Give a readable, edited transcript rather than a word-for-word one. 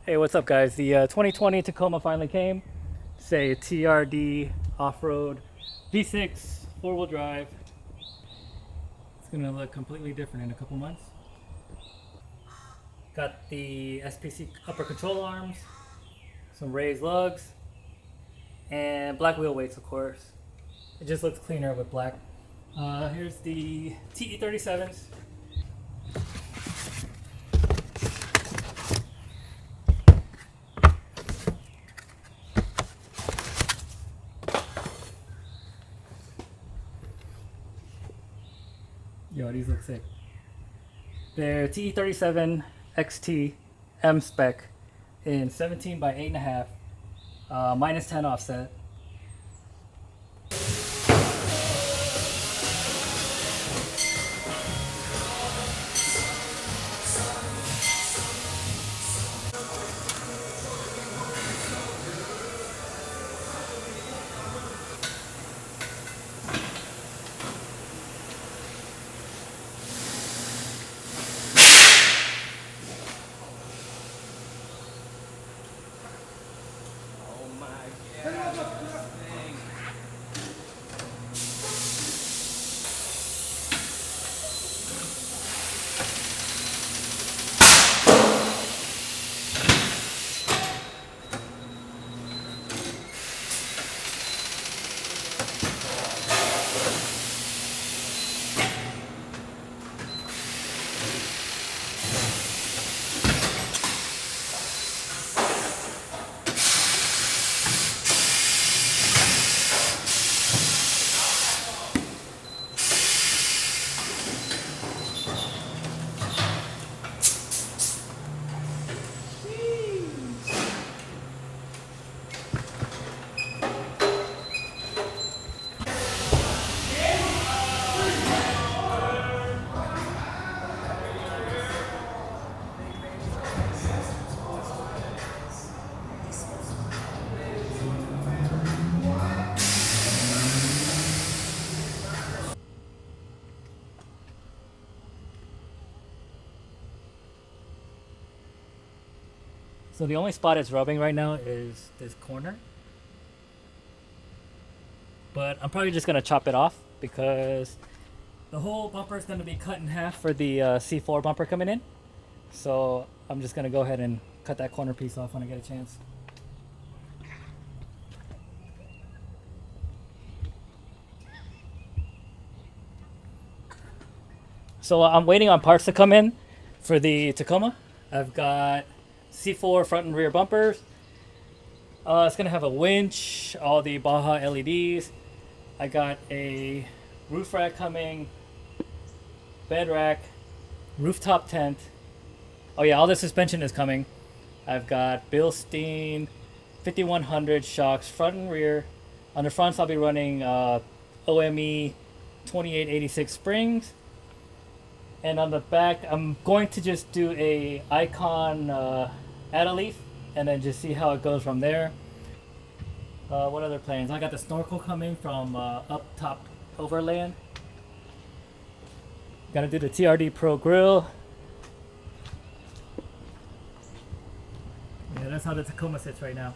Hey, what's up, guys? The 2020 Tacoma finally came. It's a TRD off-road V6 four-wheel drive. It's gonna look completely different in a couple months. Got the SPC upper control arms, some raised lugs, and black wheel weights, of course. It just looks cleaner with black. Here's the TE37s. Yo, these look sick. They're TE37XT M-Spec in 17 by 8.5, minus 10 offset. So the only spot it's rubbing right now is this corner. But I'm probably just going to chop it off because the whole bumper is going to be cut in half for the C4 bumper coming in. So I'm just going to go ahead and cut that corner piece off when I get a chance. So I'm waiting on parts to come in for the Tacoma. I've got C4 front and rear bumpers. It's gonna have a winch, all the Baja LEDs. I got a roof rack coming, bed rack, rooftop tent. Oh yeah, all the suspension is coming. I've got Bilstein 5100 shocks front and rear. On the fronts I'll be running OME 2886 springs. And on the back, I'm going to just do a Icon add a leaf and then just see how it goes from there. What other planes? I got the snorkel coming from UpTopOverland. Gotta do the TRD Pro grill. Yeah, that's how the Tacoma sits right now.